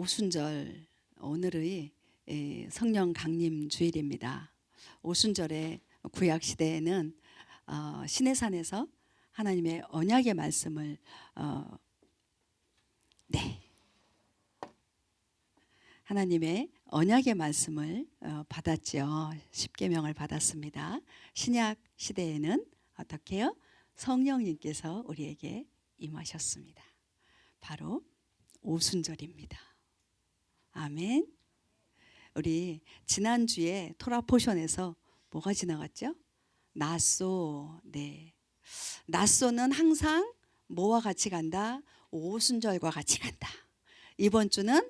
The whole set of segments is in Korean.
오순절 오늘의 성령 강림 주일입니다. 오순절에 구약 시대에는 시내산에서 하나님의 언약의 말씀을 하나님의 언약의 말씀을 받았죠. 십계명을 받았습니다. 신약 시대에는 어떻게요? 성령님께서 우리에게 임하셨습니다. 바로 오순절입니다. 아멘. 우리 지난주에 토라 포션에서 뭐가 지나갔죠? 나소. 네. 나소는 항상 뭐와 같이 간다? 오순절과 같이 간다. 이번 주는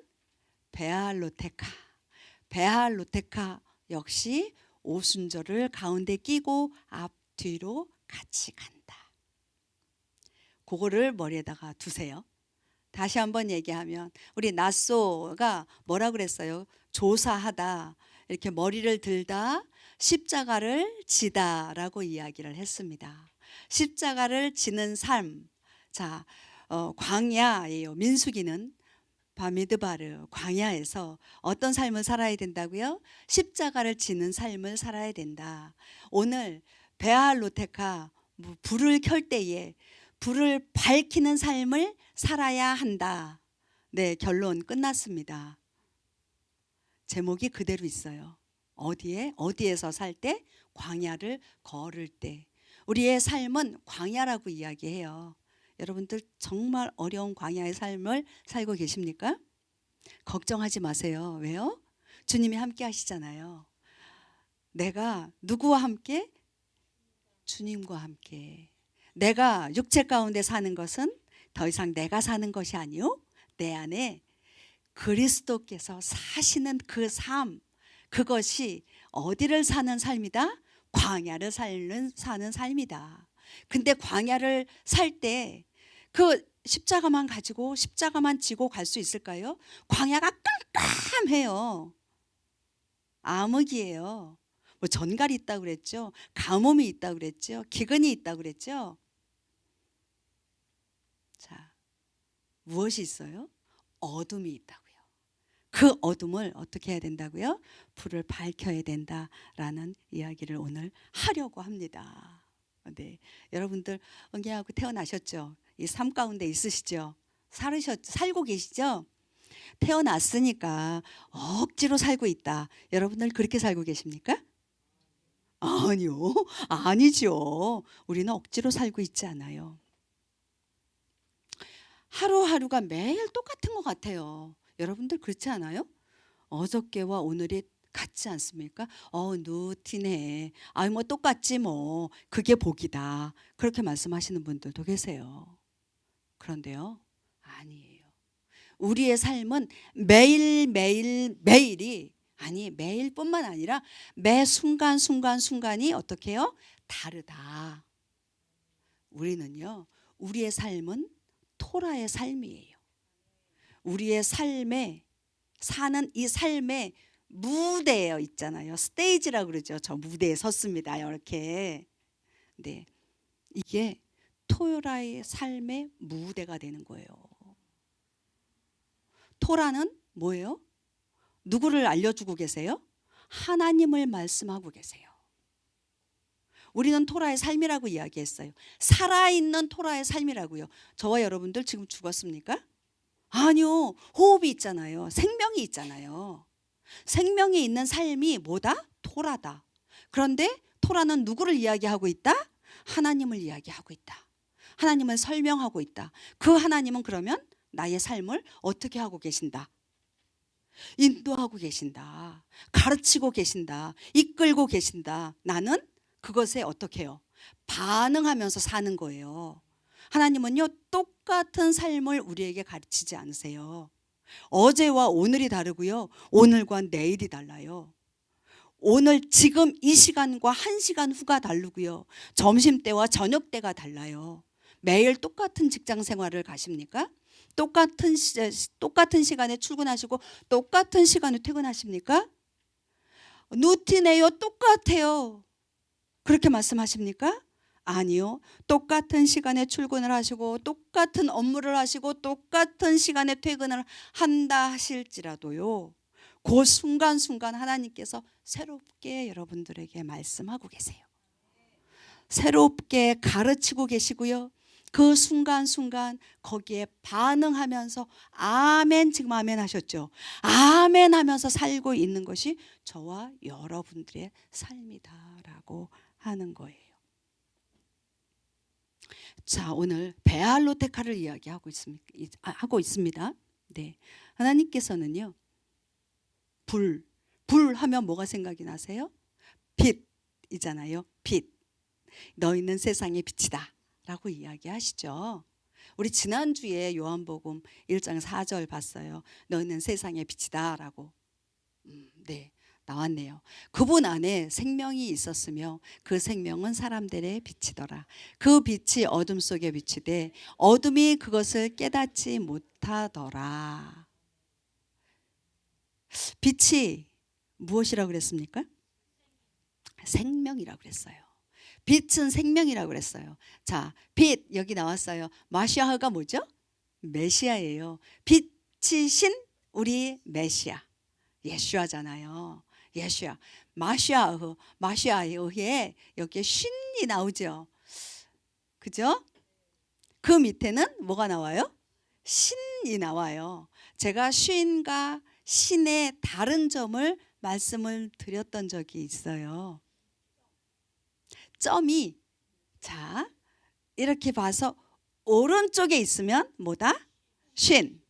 베알로테카. 베알로테카 역시 오순절을 가운데 끼고 앞뒤로 같이 간다. 그거를 머리에다가 두세요. 다시 한번 얘기하면 우리 나소가 뭐라 그랬어요? 조사하다, 이렇게 머리를 들다, 십자가를 지다라고 이야기를 했습니다. 십자가를 지는 삶. 자, 광야예요. 민수기는 바미드바르 광야에서 어떤 삶을 살아야 된다고요? 십자가를 지는 삶을 살아야 된다. 오늘 베알로테카, 불을 켤 때에 불을 밝히는 삶을 살아야 한다. 네, 결론 끝났습니다. 제목이 그대로 있어요. 어디에서 살 때? 광야를 걸을 때. 우리의 삶은 광야라고 이야기해요. 여러분들 정말 어려운 광야의 삶을 살고 계십니까? 걱정하지 마세요. 왜요? 주님이 함께 하시잖아요. 내가 누구와 함께? 주님과 함께. 내가 육체 가운데 사는 것은 더 이상 내가 사는 것이 아니요, 내 안에 그리스도께서 사시는 그 삶, 그것이 어디를 사는 삶이다? 광야를 사는 삶이다. 근데 광야를 살 때 그 십자가만 가지고 십자가만 지고 갈 수 있을까요? 광야가 깜깜해요. 암흑이에요. 뭐 전갈이 있다고 그랬죠. 가뭄이 있다고 그랬죠. 기근이 있다고 그랬죠. 자, 무엇이 있어요? 어둠이 있다고요. 그 어둠을 어떻게 해야 된다고요? 불을 밝혀야 된다라는 이야기를 오늘 하려고 합니다. 네, 여러분들 응애하고 태어나셨죠? 이 삶 가운데 있으시죠? 살고 계시죠? 태어났으니까 억지로 살고 있다. 여러분들 그렇게 살고 계십니까? 아니요, 아니죠. 우리는 억지로 살고 있지 않아요. 하루하루가 매일 똑같은 것 같아요. 여러분들 그렇지 않아요? 어저께와 오늘이 같지 않습니까? 누티네. 뭐 똑같지 뭐. 그게 복이다. 그렇게 말씀하시는 분들도 계세요. 그런데요, 아니에요. 우리의 삶은 매일이, 아니 매일뿐만 아니라 매 순간이 어떻게 해요? 다르다. 우리는요, 우리의 삶은 토라의 삶이에요. 우리의 삶에 사는 이 삶의 무대에 있잖아요. 스테이지라고 그러죠. 저 무대에 섰습니다. 이렇게. 네, 이게 토라의 삶의 무대가 되는 거예요. 토라는 뭐예요? 누구를 알려주고 계세요? 하나님을 말씀하고 계세요. 우리는 토라의 삶이라고 이야기했어요. 살아있는 토라의 삶이라고요. 저와 여러분들 지금 죽었습니까? 아니요. 호흡이 있잖아요. 생명이 있잖아요. 생명이 있는 삶이 뭐다? 토라다. 그런데 토라는 누구를 이야기하고 있다? 하나님을 이야기하고 있다. 하나님을 설명하고 있다. 그 하나님은 그러면 나의 삶을 어떻게 하고 계신다? 인도하고 계신다. 가르치고 계신다. 이끌고 계신다. 나는 그것에 어떻게 해요? 반응하면서 사는 거예요. 하나님은요, 똑같은 삶을 우리에게 가르치지 않으세요. 어제와 오늘이 다르고요, 오늘과 내일이 달라요. 오늘 지금 이 시간과 1시간 후가 다르고요, 점심때와 저녁때가 달라요. 매일 똑같은 직장 생활을 가십니까? 똑같은 시간에 출근하시고 똑같은 시간에 퇴근하십니까? 누티네요. 똑같아요. 그렇게 말씀하십니까? 아니요. 똑같은 시간에 출근을 하시고 똑같은 업무를 하시고 똑같은 시간에 퇴근을 한다 하실지라도요. 그 순간순간 하나님께서 새롭게 여러분들에게 말씀하고 계세요. 새롭게 가르치고 계시고요. 그 순간순간 거기에 반응하면서 아멘, 지금 아멘 하셨죠? 아멘 하면서 살고 있는 것이 저와 여러분들의 삶이다라고 하는 거예요. 자, 오늘 베알로테카를 이야기하고 있습니다. 네, 하나님께서는요, 불 하면 뭐가 생각이 나세요? 빛이잖아요. 빛. 너희는 세상의 빛이다 라고 이야기하시죠. 우리 지난주에 요한복음 1장 4절 봤어요. 너희는 세상의 빛이다 라고. 네, 나왔네요. 그분 안에 생명이 있었으며 그 생명은 사람들의 빛이더라. 그 빛이 어둠 속에 비치되 어둠이 그것을 깨닫지 못하더라. 빛이 무엇이라고 그랬습니까? 생명이라고 그랬어요. 빛은 생명이라고 그랬어요. 자, 빛 여기 나왔어요. 마시아가 뭐죠? 메시아예요. 빛이신 우리 메시아 예수아잖아요. 예수아. 마시아에 의해 여기에 신이 나오죠. 그죠? 그 밑에는 뭐가 나와요? 신이 나와요. 제가 신과 신의 다른 점을 말씀을 드렸던 적이 있어요. 점이, 자, 이렇게 봐서 오른쪽에 있으면 뭐다? 신.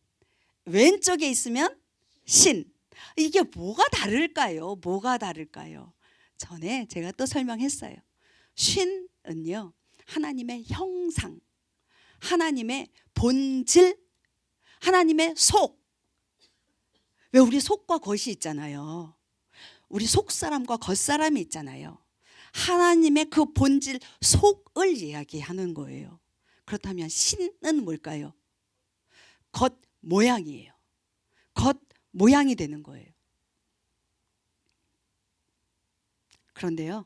왼쪽에 있으면 신. 이게 뭐가 다를까요? 뭐가 다를까요? 전에 제가 또 설명했어요. 신은요, 하나님의 형상, 하나님의 본질, 하나님의 속. 왜 우리 속과 겉이 있잖아요. 우리 속사람과 겉사람이 있잖아요. 하나님의 그 본질 속을 이야기하는 거예요. 그렇다면 신은 뭘까요? 겉 모양이에요. 겉 모양이 되는 거예요. 그런데요,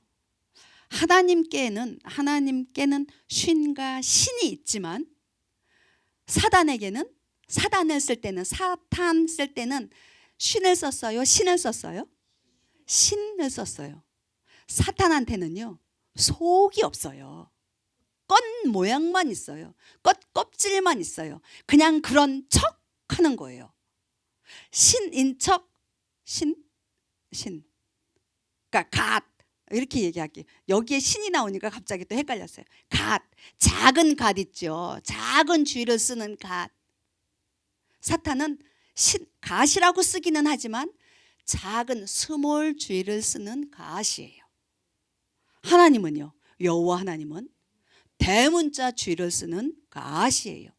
하나님께는 신과 신이 있지만 사단에게는, 사탄을 쓸 때는 신을 썼어요? 신을 썼어요? 신을 썼어요. 사탄한테는요, 속이 없어요. 겉 모양만 있어요. 껍질만 있어요. 그냥 그런 척 하는 거예요. 신인 척, 신. 그러니까 갓. 이렇게 얘기할게요. 여기에 신이 나오니까 갑자기 또 헷갈렸어요. 갓. 작은 갓 있죠. 작은 쥐를 쓰는 갓. 사탄은 갓이라고 쓰기는 하지만 작은 스몰 쥐를 쓰는 갓이에요. 하나님은요, 여호와 하나님은 대문자 쥐를 쓰는 갓이에요.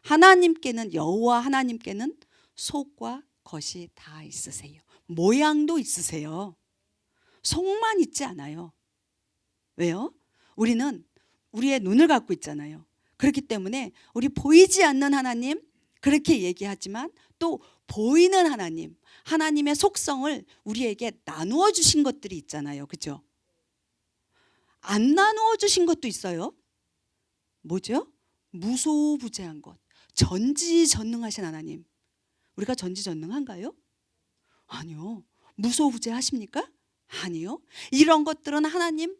하나님께는, 여호와 하나님께는 속과 겉이 다 있으세요. 모양도 있으세요. 속만 있지 않아요. 왜요? 우리는 우리의 눈을 갖고 있잖아요. 그렇기 때문에 우리 보이지 않는 하나님 그렇게 얘기하지만 또 보이는 하나님, 하나님의 속성을 우리에게 나누어 주신 것들이 있잖아요. 그죠? 안 나누어 주신 것도 있어요. 뭐죠? 무소부재한 것. 전지전능하신 하나님. 우리가 전지전능한가요? 아니요. 무소부재하십니까? 아니요. 이런 것들은 하나님만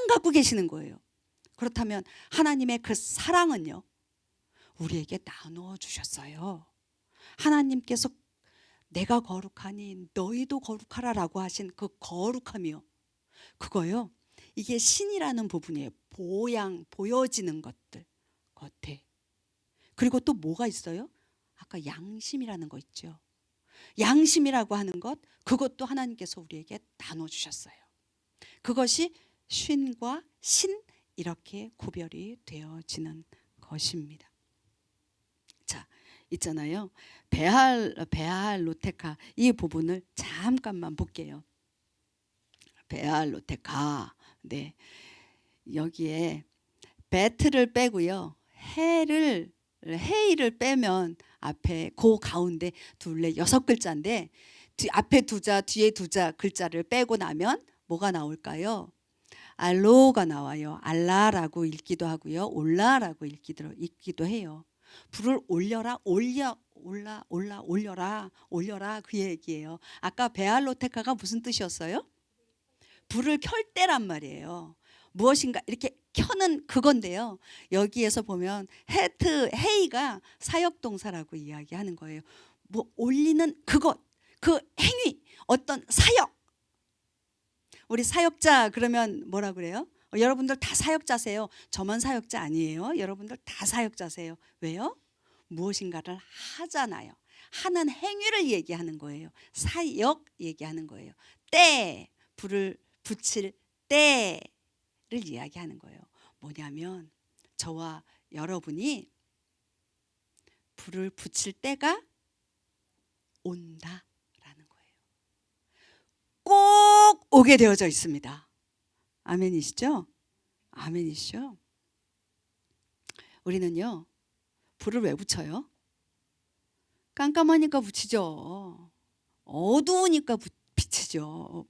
갖고 계시는 거예요. 그렇다면 하나님의 그 사랑은요, 우리에게 나누어 주셨어요. 하나님께서 내가 거룩하니 너희도 거룩하라라고 하신 그 거룩함이요, 그거요, 이게 신이라는 부분이에요. 보여지는 것들 겉에. 그리고 또 뭐가 있어요? 아까 양심이라는 거 있죠. 양심이라고 하는 것, 그것도 하나님께서 우리에게 나눠주셨어요. 그것이 신과 신, 이렇게 구별이 되어지는 것입니다. 자, 있잖아요. 베알로테카, 이 부분을 잠깐만 볼게요. 베알로테카. 네. 여기에 베트를 빼고요. 헤이를 빼면 앞에 그 가운데 둘레 6글자인데 앞에 두자 뒤에 두자 글자를 빼고 나면 뭐가 나올까요? 알로가 나와요. 알라라고 읽기도 하고요. 올라라고 읽기도 해요. 불을 올려라, 올려라 그 얘기예요. 아까 베알로테카가 무슨 뜻이었어요? 불을 켤 때란 말이에요. 무엇인가 이렇게 켜는 그건데요. 여기에서 보면 헤이가 사역동사라고 이야기하는 거예요. 뭐 올리는 그것, 그 행위, 어떤 사역. 우리 사역자 그러면 뭐라 그래요? 여러분들 다 사역자세요. 저만 사역자 아니에요. 여러분들 다 사역자세요. 왜요? 무엇인가를 하잖아요. 하는 행위를 얘기하는 거예요. 사역 얘기하는 거예요. 때, 불을 붙일 때를 이야기하는 거예요. 뭐냐면 저와 여러분이 불을 붙일 때가 온다라는 거예요. 꼭 오게 되어져 있습니다. 아멘이시죠? 아멘이시죠? 우리는요, 불을 왜 붙여요? 깜깜하니까 붙이죠. 어두우니까 비치죠.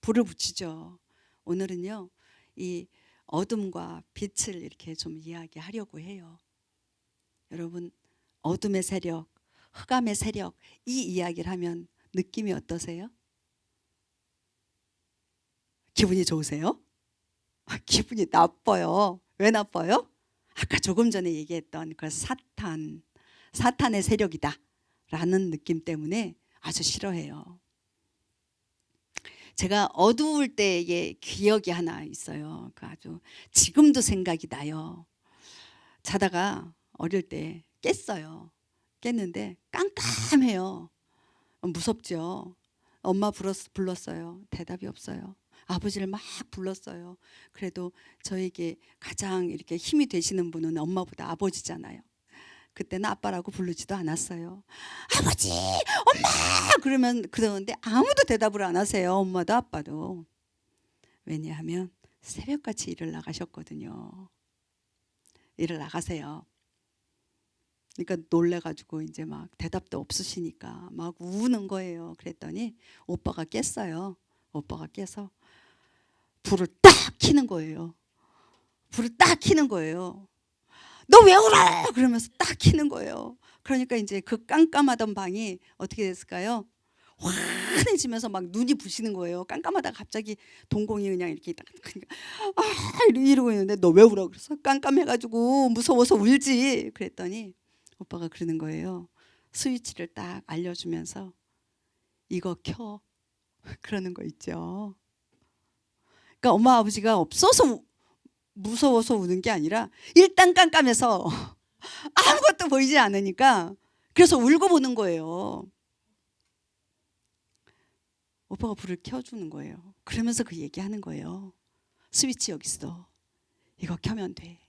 불을 붙이죠. 오늘은요, 이 어둠과 빛을 이렇게 좀 이야기하려고 해요. 여러분, 어둠의 세력, 흑암의 세력, 이 이야기를 하면 느낌이 어떠세요? 기분이 좋으세요? 기분이 나빠요. 왜 나빠요? 아까 조금 전에 얘기했던 그 사탄의 세력이다 라는 느낌 때문에 아주 싫어해요. 제가 어두울 때의 기억이 하나 있어요. 그 아주 지금도 생각이 나요. 자다가 어릴 때 깼어요. 깼는데 깜깜해요. 무섭죠. 엄마 불렀어요. 대답이 없어요. 아버지를 막 불렀어요. 그래도 저에게 가장 이렇게 힘이 되시는 분은 엄마보다 아버지잖아요. 그때는 아빠라고 부르지도 않았어요. 아버지, 엄마! 그러는데 아무도 대답을 안 하세요. 엄마도 아빠도. 왜냐하면 새벽같이 일을 나가셨거든요. 일을 나가세요. 그러니까 놀래가지고 이제 막 대답도 없으시니까 막 우는 거예요. 그랬더니 오빠가 깼어요. 오빠가 깨서 불을 딱 켜는 거예요. 불을 딱 켜는 거예요. 너 왜 울어? 그러면서 딱 켜는 거예요. 그러니까 이제 그 깜깜하던 방이 어떻게 됐을까요? 환해지면서 막 눈이 부시는 거예요. 깜깜하다가 갑자기 동공이 그냥 이렇게 이러고 있는데 너 왜 울어? 그래서 깜깜해가지고 무서워서 울지. 그랬더니 오빠가 그러는 거예요. 스위치를 딱 알려주면서 이거 켜. 그러는 거 있죠. 그러니까 엄마 아버지가 없어서 무서워서 우는 게 아니라 일단 깜깜해서 아무것도 보이지 않으니까 그래서 울고 보는 거예요. 오빠가 불을 켜주는 거예요. 그러면서 그 얘기하는 거예요. 스위치 여기 있어. 이거 켜면 돼.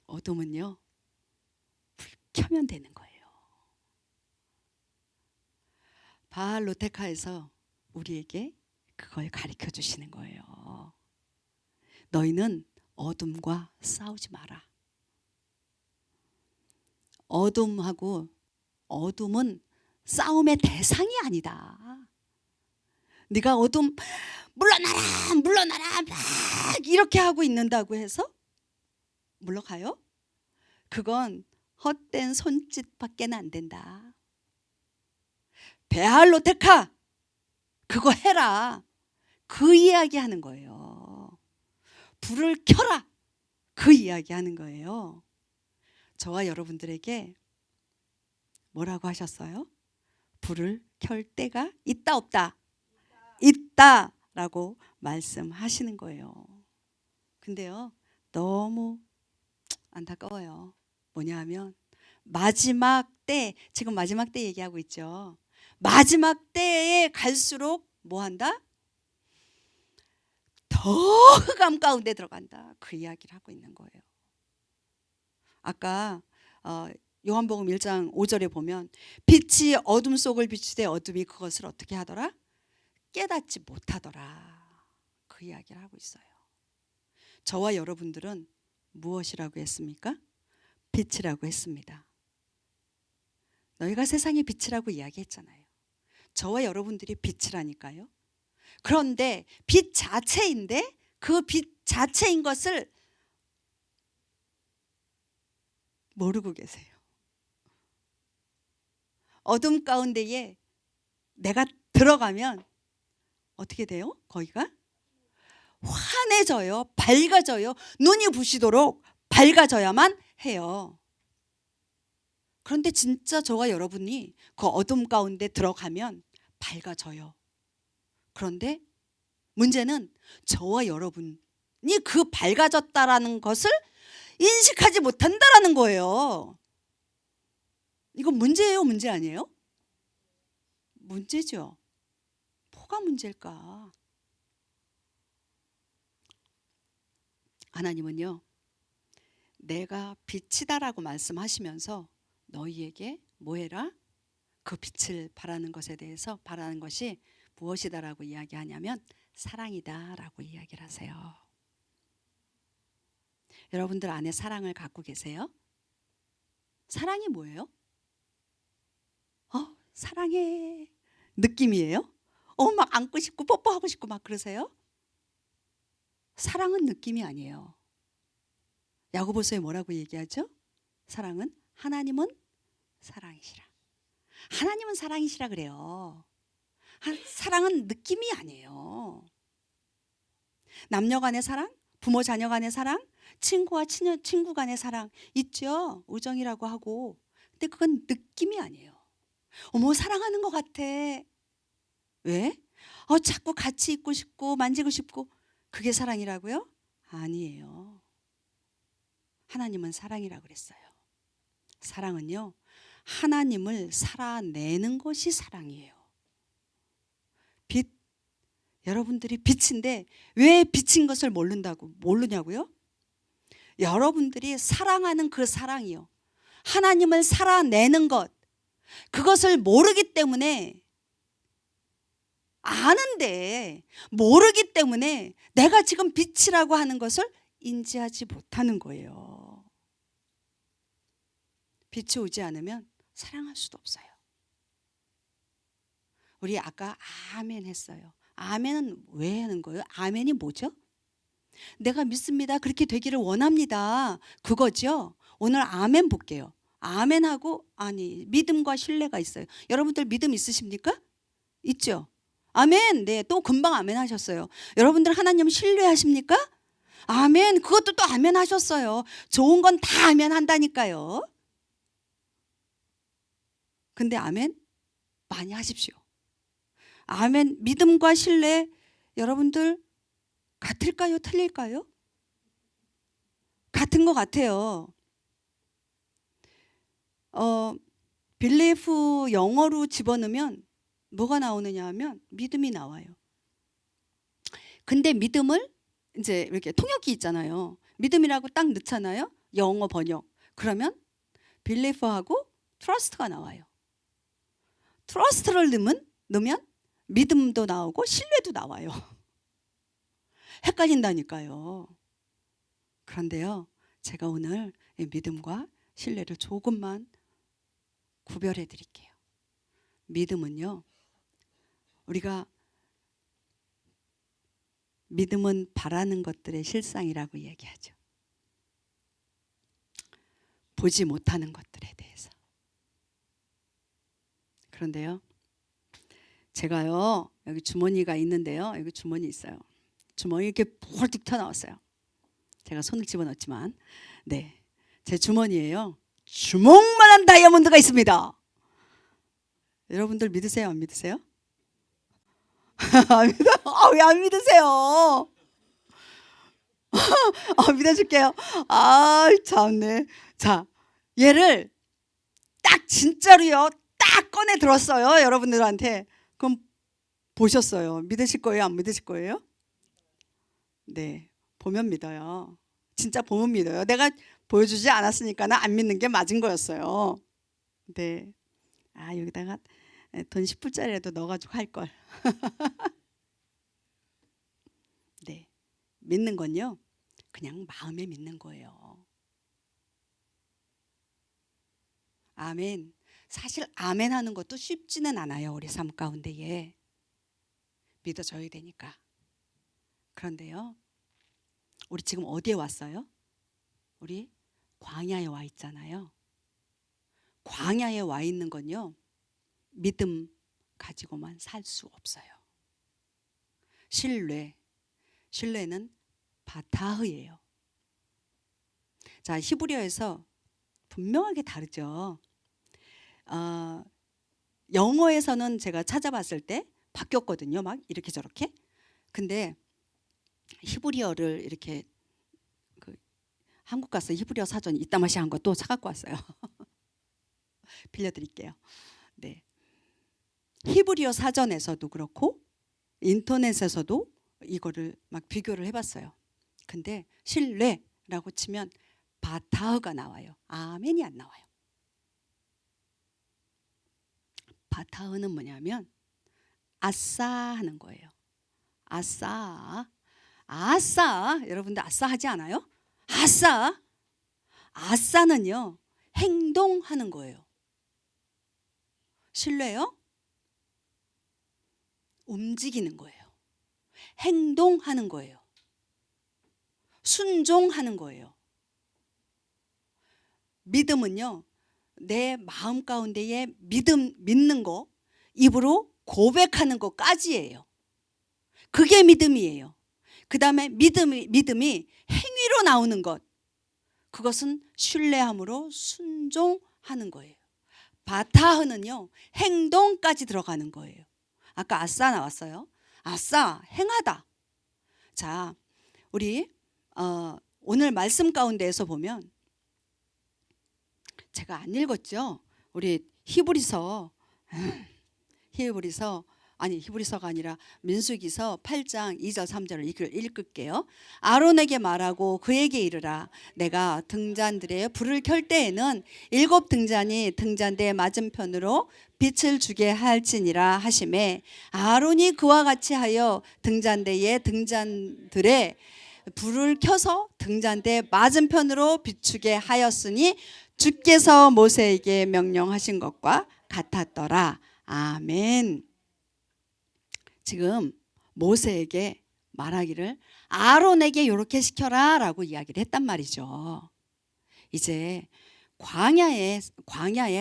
어둠은요, 불 켜면 되는 거예요. 바알로테카에서 우리에게 그걸 가르쳐 주시는 거예요. 너희는 어둠과 싸우지 마라. 어둠은 싸움의 대상이 아니다. 네가 어둠 물러나라 막 이렇게 하고 있는다고 해서 물러가요? 그건 헛된 손짓밖에 안 된다. 베알로테카 그거 해라. 그 이야기 하는 거예요. 불을 켜라. 그 이야기 하는 거예요. 저와 여러분들에게 뭐라고 하셨어요? 불을 켤 때가 있다 없다? 있다라고 말씀하시는 거예요. 근데요, 너무 안타까워요. 뭐냐 하면 마지막 때, 지금 마지막 때 얘기하고 있죠. 마지막 때에 갈수록 뭐 한다? 더 흑암 가운데 들어간다. 그 이야기를 하고 있는 거예요. 아까 요한복음 1장 5절에 보면 빛이 어둠 속을 비추되 어둠이 그것을 어떻게 하더라? 깨닫지 못하더라. 그 이야기를 하고 있어요. 저와 여러분들은 무엇이라고 했습니까? 빛이라고 했습니다. 너희가 세상의 빛이라고 이야기했잖아요. 저와 여러분들이 빛이라니까요. 그런데 빛 자체인데 그 빛 자체인 것을 모르고 계세요. 어둠 가운데에 내가 들어가면 어떻게 돼요? 거기가 환해져요. 밝아져요. 눈이 부시도록 밝아져야만 해요. 그런데 진짜 저와 여러분이 그 어둠 가운데 들어가면 밝아져요. 그런데 문제는 저와 여러분이 그 밝아졌다라는 것을 인식하지 못한다라는 거예요. 이건 문제예요, 문제 아니에요? 문제죠. 뭐가 문제일까? 하나님은요, 내가 빛이다라고 말씀하시면서 너희에게 뭐 해라? 그 빛을 바라는 것에 대해서 바라는 것이 무엇이다라고 이야기하냐면 사랑이다라고 이야기를 하세요. 여러분들 안에 사랑을 갖고 계세요? 사랑이 뭐예요? 사랑해 느낌이에요? 막 안고 싶고 뽀뽀하고 싶고 막 그러세요? 사랑은 느낌이 아니에요. 야고보서에 뭐라고 얘기하죠? 사랑은 하나님은 사랑이시라. 하나님은 사랑이시라 그래요. 사랑은 느낌이 아니에요. 남녀 간의 사랑, 부모 자녀 간의 사랑, 친구와 친구 간의 사랑 있죠. 우정이라고 하고. 근데 그건 느낌이 아니에요. 어머, 사랑하는 것 같아. 왜? 자꾸 같이 있고 싶고 만지고 싶고. 그게 사랑이라고요? 아니에요. 하나님은 사랑이라고 그랬어요. 사랑은요, 하나님을 살아내는 것이 사랑이에요. 빛, 여러분들이 빛인데 왜 빛인 것을 모르냐고요? 여러분들이 사랑하는 그 사랑이요, 하나님을 살아내는 것, 그것을 모르기 때문에, 아는데 모르기 때문에 내가 지금 빛이라고 하는 것을 인지하지 못하는 거예요. 빛이 오지 않으면 사랑할 수도 없어요. 우리 아까 아멘 했어요. 아멘은 왜 하는 거예요? 아멘이 뭐죠? 내가 믿습니다. 그렇게 되기를 원합니다. 그거죠. 오늘 아멘 볼게요. 아멘하고, 아니, 믿음과 신뢰가 있어요. 여러분들 믿음 있으십니까? 있죠. 아멘. 네, 또 금방 아멘 하셨어요. 여러분들 하나님 신뢰하십니까? 아멘. 그것도 또 아멘 하셨어요. 좋은 건 다 아멘 한다니까요. 근데 아멘 많이 하십시오. 아멘. 믿음과 신뢰 여러분들 같을까요? 틀릴까요? 같은 것 같아요. 빌리프 영어로 집어넣으면 뭐가 나오느냐 하면 믿음이 나와요. 근데 믿음을 이제 이렇게 통역기 있잖아요. 믿음이라고 딱 넣잖아요. 영어 번역. 그러면 빌리프하고 트러스트가 나와요. 트러스트를 넣으면 믿음도 나오고 신뢰도 나와요. 헷갈린다니까요. 그런데요, 제가 오늘 믿음과 신뢰를 조금만 구별해 드릴게요. 믿음은요, 우리가 믿음은 바라는 것들의 실상이라고 얘기하죠. 보지 못하는 것들에 대해서. 그런데요, 제가요, 여기 주머니가 있는데요, 여기 주머니 있어요. 주머니 이렇게 폴뚝 튀어나왔어요. 제가 손을 집어넣었지만, 네, 제 주머니에요, 주먹만한 다이아몬드가 있습니다. 여러분들 믿으세요? 안 믿으세요? 안 믿어? 왜 안 믿으세요? 믿어줄게요. 참네. 자, 얘를 딱 진짜로요, 딱 꺼내 들었어요, 여러분들한테. 그럼 보셨어요. 믿으실 거예요? 안 믿으실 거예요? 네, 보면 믿어요. 진짜 보면 믿어요. 내가 보여주지 않았으니까 안 믿는 게 맞은 거였어요. 네. 여기다가 돈 10불짜리라도 넣어가지고 할 걸. 네, 믿는 건요, 그냥 마음에 믿는 거예요. 아멘. 사실 아멘 하는 것도 쉽지는 않아요. 우리 삶 가운데에. 믿어줘야 되니까. 그런데요, 우리 지금 어디에 왔어요? 우리 광야에 와 있잖아요. 광야에 와 있는 건요, 믿음 가지고만 살 수 없어요. 신뢰는 바타흐예요. 자, 히브리어에서 분명하게 다르죠. 영어에서는 제가 찾아봤을 때 바뀌었거든요. 막 이렇게 저렇게. 근데 히브리어를 이렇게 한국 가서 히브리어 사전 이따마시 한 거 또 사갖고 왔어요. 빌려드릴게요. 네. 히브리어 사전에서도 그렇고 인터넷에서도 이거를 막 비교를 해봤어요. 근데 신뢰라고 치면 바타흐가 나와요. 아멘이 안 나와요. 바타흐는 뭐냐면 아싸 하는 거예요. 아싸. 아싸. 여러분들 아싸 하지 않아요? 아싸. 아싸는요, 행동하는 거예요. 신뢰요? 움직이는 거예요. 행동하는 거예요. 순종하는 거예요. 믿음은요, 내 마음 가운데에 믿는 거, 입으로 고백하는 것까지예요. 그게 믿음이에요. 그 다음에 믿음이 행위로 나오는 것, 그것은 신뢰함으로 순종하는 거예요. 바타흐는요, 행동까지 들어가는 거예요. 아까 아싸 나왔어요. 아싸, 행하다. 자, 우리 오늘 말씀 가운데에서 보면, 제가 안 읽었죠. 우리 히브리서가 아니라 민수기서 8장 2절 3절을 읽을게요. 아론에게 말하고 그에게 이르라. 내가 등잔들에 불을 켤 때에는 7 등잔이 등잔대 맞은편으로 빛을 주게 할지니라 하시매, 아론이 그와 같이 하여 등잔들에 불을 켜서 등잔대 맞은편으로 비추게 하였으니 주께서 모세에게 명령하신 것과 같았더라. 아멘. 지금 모세에게 말하기를 아론에게 이렇게 시켜라 라고 이야기를 했단 말이죠. 이제 광야에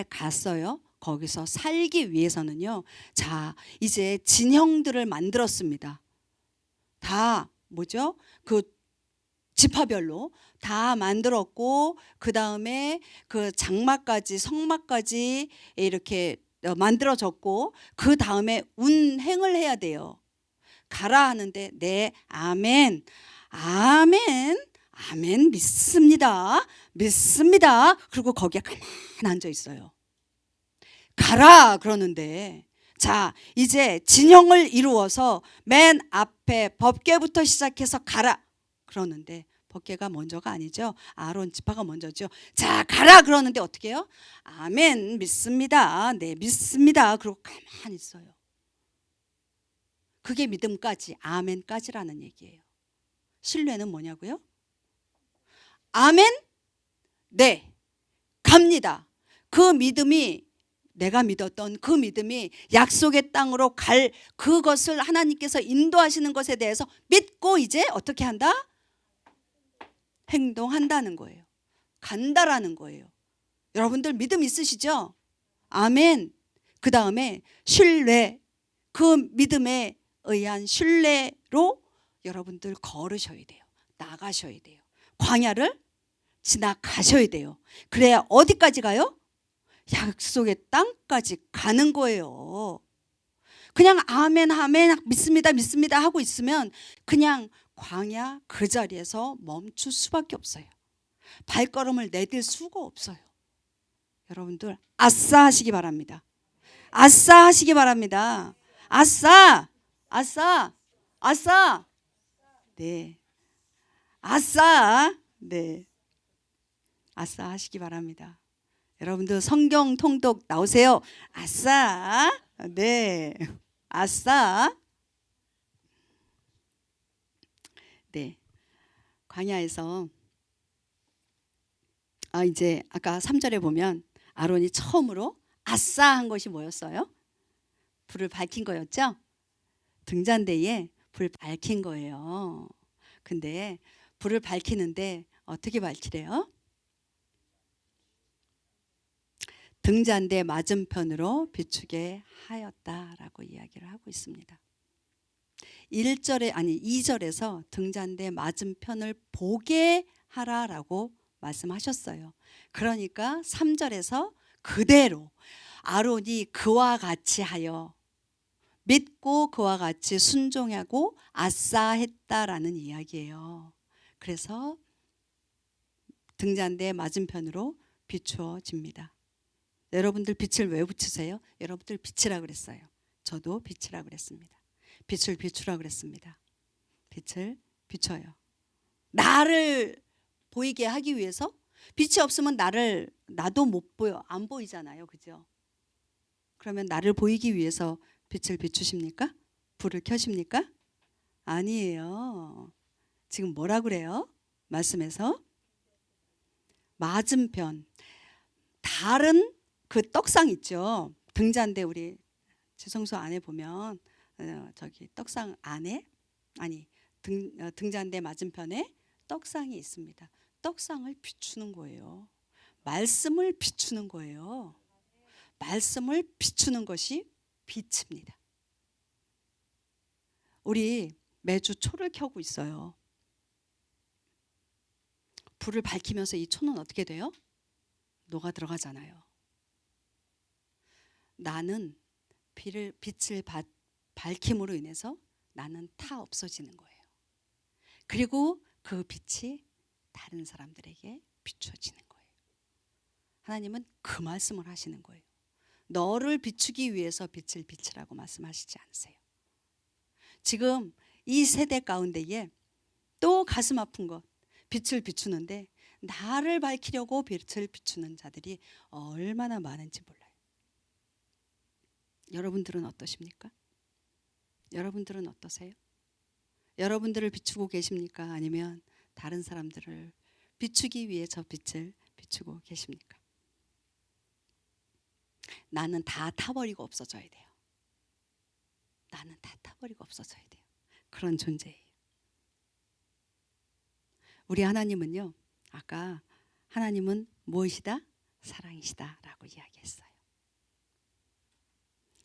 갔어요. 거기서 살기 위해서는요, 자, 이제 진영들을 만들었습니다. 다 뭐죠? 그 지파별로 다 만들었고, 그 다음에 그 장막까지 성막까지 이렇게 만들어졌고, 그 다음에 운행을 해야 돼요. 가라 하는데 네, 아멘, 아멘, 아멘, 믿습니다, 믿습니다. 그리고 거기에 가만히 앉아 있어요. 가라 그러는데, 자, 이제 진영을 이루어서 맨 앞에 법궤부터 시작해서 가라 그러는데, 법궤가 먼저가 아니죠. 아론 지파가 먼저죠. 자, 가라 그러는데 어떻게 해요? 아멘, 믿습니다. 네, 믿습니다. 그리고 가만히 있어요. 그게 믿음까지, 아멘까지라는 얘기예요. 신뢰는 뭐냐고요? 아멘, 네, 갑니다. 그 믿음이, 내가 믿었던 그 믿음이 약속의 땅으로 갈 그것을 하나님께서 인도하시는 것에 대해서 믿고 이제 어떻게 한다? 행동한다는 거예요. 간다라는 거예요. 여러분들 믿음 있으시죠? 아멘. 그 다음에 신뢰, 그 믿음에 의한 신뢰로 여러분들 걸으셔야 돼요. 나가셔야 돼요. 광야를 지나가셔야 돼요. 그래야 어디까지 가요? 약속의 땅까지 가는 거예요. 그냥 아멘, 아멘, 믿습니다, 믿습니다 하고 있으면 그냥 광야 그 자리에서 멈출 수밖에 없어요. 발걸음을 내딜 수가 없어요. 여러분들 아싸 하시기 바랍니다. 아싸 하시기 바랍니다. 아싸, 아싸, 아싸. 네, 아싸. 네, 아싸 하시기 바랍니다. 여러분들 성경 통독 나오세요. 아싸. 네, 아싸. 네, 광야에서 이제 아까 3절에 보면 아론이 처음으로 아싸 한 것이 뭐였어요? 불을 밝힌 거였죠? 등잔대에 불 밝힌 거예요. 근데 불을 밝히는데 어떻게 밝히래요? 등잔대 맞은편으로 비추게 하였다라고 이야기를 하고 있습니다. 2절에서 등잔대 맞은편을 보게 하라라고 말씀하셨어요. 그러니까 3절에서 그대로 아론이 그와 같이 하여 믿고 그와 같이 순종하고 아싸했다라는 이야기예요. 그래서 등잔대 맞은편으로 비추어집니다. 여러분들 빛을 왜 붙이세요? 여러분들 빛이라 그랬어요. 저도 빛이라 그랬습니다. 빛을 비추라 그랬습니다. 빛을 비춰요. 나를 보이게 하기 위해서. 빛이 없으면 나도 못 보여. 안 보이잖아요. 그죠? 그러면 나를 보이기 위해서 빛을 비추십니까? 불을 켜십니까? 아니에요. 지금 뭐라 그래요? 말씀에서 맞은편, 다른 그 떡상 있죠. 등잔대 우리 지성소 안에 보면 저기 떡상 안에 등잔대 맞은편에 떡상이 있습니다. 떡상을 비추는 거예요. 말씀을 비추는 거예요. 말씀을 비추는 것이 빛입니다. 우리 매주 초를 켜고 있어요. 불을 밝히면서 이 초는 어떻게 돼요? 녹아 들어가잖아요. 나는 빛을 밝힘으로 인해서 나는 타 없어지는 거예요. 그리고 그 빛이 다른 사람들에게 비춰지는 거예요. 하나님은 그 말씀을 하시는 거예요. 너를 비추기 위해서 빛을 비추라고 말씀하시지 않으세요. 지금 이 세대 가운데에 또 가슴 아픈 것, 빛을 비추는데 나를 밝히려고 빛을 비추는 자들이 얼마나 많은지 몰라요. 여러분들은 어떠십니까? 여러분들은 어떠세요? 여러분들을 비추고 계십니까? 아니면 다른 사람들을 비추기 위해 저 빛을 비추고 계십니까? 나는 다 타버리고 없어져야 돼요. 나는 다 타버리고 없어져야 돼요. 그런 존재예요. 우리 하나님은요, 아까 하나님은 무엇이다? 사랑이시다 라고 이야기했어요.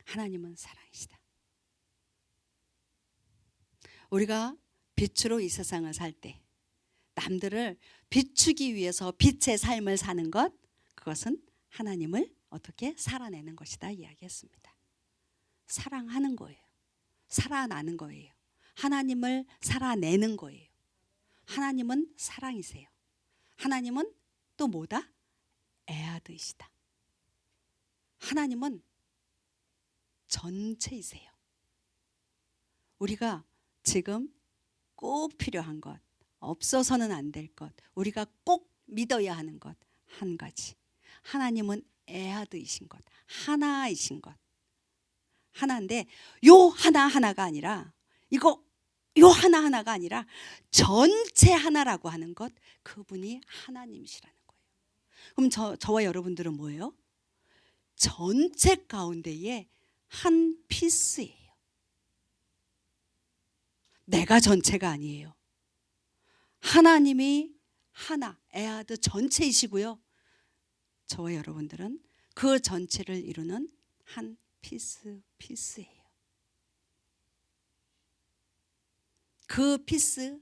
하나님은 사랑이시다. 우리가 빛으로 이 세상을 살 때 남들을 비추기 위해서 빛의 삶을 사는 것, 그것은 하나님을 어떻게 살아내는 것이다 이야기했습니다. 사랑하는 거예요. 살아나는 거예요. 하나님을 살아내는 거예요. 하나님은 사랑이세요. 하나님은 또 뭐다? 에아드이시다. 하나님은 전체이세요. 우리가 지금 꼭 필요한 것, 없어서는 안 될 것, 우리가 꼭 믿어야 하는 것 한 가지. 하나님은 에아드이신 것, 하나이신 것. 하나인데 요 하나하나가 아니라 요 하나하나가 아니라 전체 하나라고 하는 것, 그분이 하나님이시라는 거예요. 그럼 저와 여러분들은 뭐예요? 전체 가운데에 한 피스예요. 내가 전체가 아니에요. 하나님이 하나, 에아드 전체이시고요. 저와 여러분들은 그 전체를 이루는 한 피스예요. 그 피스,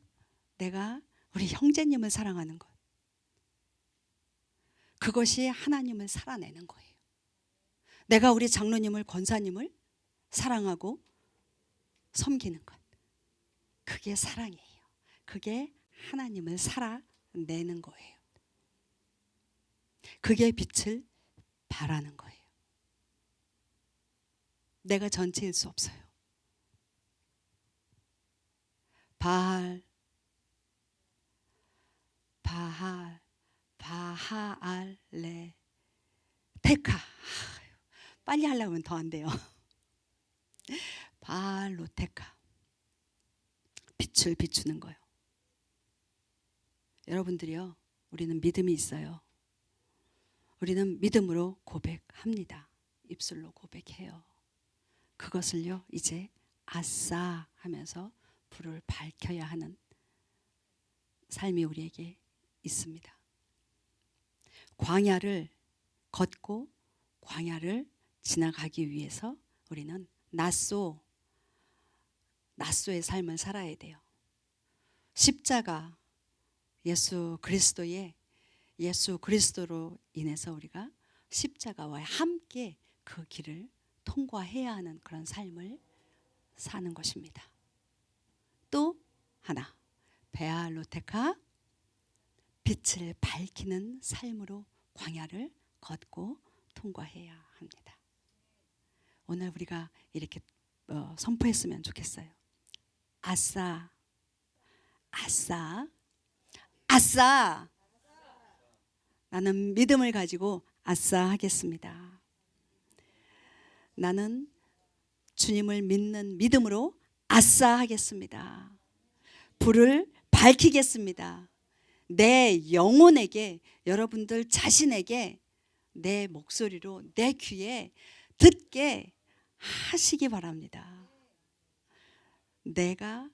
내가 우리 형제님을 사랑하는 것, 그것이 하나님을 살아내는 거예요. 내가 우리 장로님을, 권사님을 사랑하고 섬기는 것, 그게 사랑이에요. 그게 하나님을 살아내는 거예요. 그게 빛을 발하는 거예요. 내가 전체일 수 없어요. 바할레 테카. 빨리 하려면 더 안 돼요. 바알로테카. 빛을 비추는 거예요. 여러분들이요, 우리는 믿음이 있어요. 우리는 믿음으로 고백합니다. 입술로 고백해요. 그것을요 이제 아싸 하면서 불을 밝혀야 하는 삶이 우리에게 있습니다. 광야를 걷고 광야를 지나가기 위해서 우리는 낫소의 삶을 살아야 돼요. 십자가 예수 그리스도로 인해서 우리가 십자가와 함께 그 길을 통과해야 하는 그런 삶을 사는 것입니다. 또 하나, 베알로테카, 빛을 밝히는 삶으로 광야를 걷고 통과해야 합니다. 오늘 우리가 이렇게 선포했으면 좋겠어요. 아싸, 아싸, 아싸. 나는 믿음을 가지고 아싸 하겠습니다. 나는 주님을 믿는 믿음으로 아싸 하겠습니다. 불을 밝히겠습니다. 내 영혼에게, 여러분들 자신에게 내 목소리로 내 귀에 듣게 하시기 바랍니다. 내가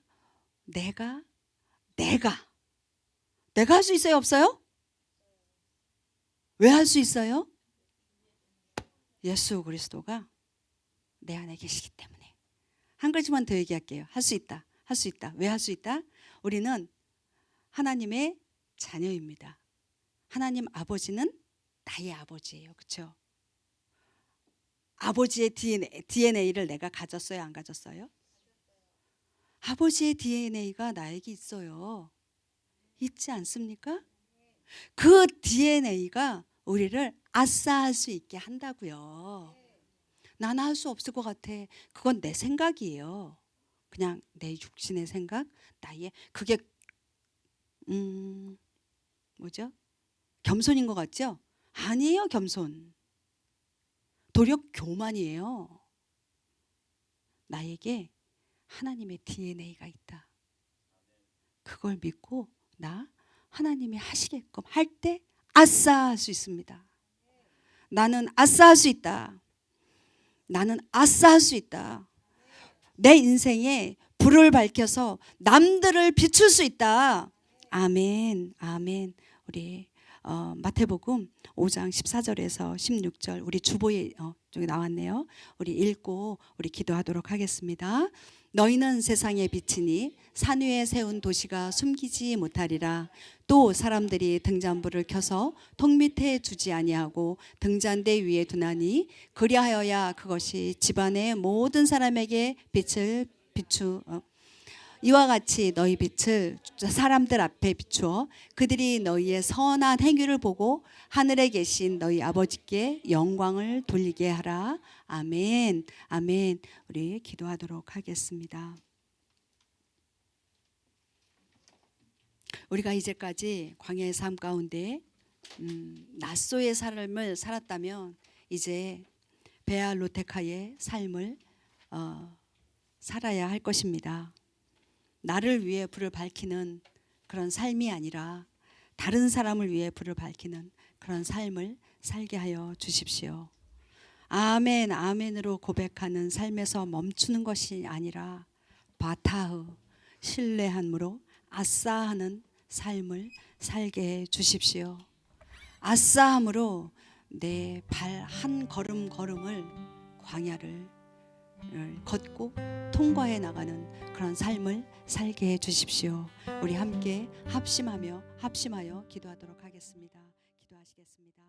할 수 있어요, 없어요? 왜 할 수 있어요? 예수 그리스도가 내 안에 계시기 때문에. 한 가지만 더 얘기할게요. 할 수 있다. 할 수 있다. 왜 할 수 있다? 우리는 하나님의 자녀입니다. 하나님 아버지는 나의 아버지예요. 그렇죠? 아버지의 DNA를 내가 가졌어요? 안 가졌어요? 아버지의 DNA가 나에게 있어요. 있지 않습니까? 그 DNA가 우리를 아싸할 수 있게 한다고요. 나는 할 수 없을 것 같아. 그건 내 생각이에요. 그냥 내 육신의 생각, 나의 그게 뭐죠? 겸손인 것 같죠? 아니에요, 겸손. 도리어 교만이에요. 나에게 하나님의 DNA가 있다. 그걸 믿고 나 하나님이 하시게끔 할 때 아싸 할 수 있습니다. 나는 아싸 할 수 있다. 나는 아싸 할 수 있다. 내 인생에 불을 밝혀서 남들을 비출 수 있다. 아멘, 아멘. 우리 마태복음 5장 14절에서 16절 우리 주보에 저기 나왔네요. 우리 읽고 우리 기도하도록 하겠습니다. 너희는 세상의 빛이니 산 위에 세운 도시가 숨기지 못하리라. 또 사람들이 등잔불을 켜서 통 밑에 두지 아니하고 등잔대 위에 두나니 그리하여야 그것이 집안의 모든 사람에게 빛을 이와 같이 너희 빛을 사람들 앞에 비추어 그들이 너희의 선한 행위를 보고 하늘에 계신 너희 아버지께 영광을 돌리게 하라. 아멘, 아멘. 우리 기도하도록 하겠습니다. 우리가 이제까지 광야의 삶 가운데 낫소의 삶을 살았다면 이제 베알로테카의 삶을 살아야 할 것입니다. 나를 위해 불을 밝히는 그런 삶이 아니라 다른 사람을 위해 불을 밝히는 그런 삶을 살게 하여 주십시오. 아멘, 아멘으로 고백하는 삶에서 멈추는 것이 아니라 바타흐, 신뢰함으로 아싸하는 삶을 살게 해 주십시오. 아싸함으로 내 발 한 걸음 걸음을 광야를 걷고 통과해 나가는 그런 삶을 살게 해 주십시오. 우리 함께 합심하여 기도하도록 하겠습니다. 기도하시겠습니다.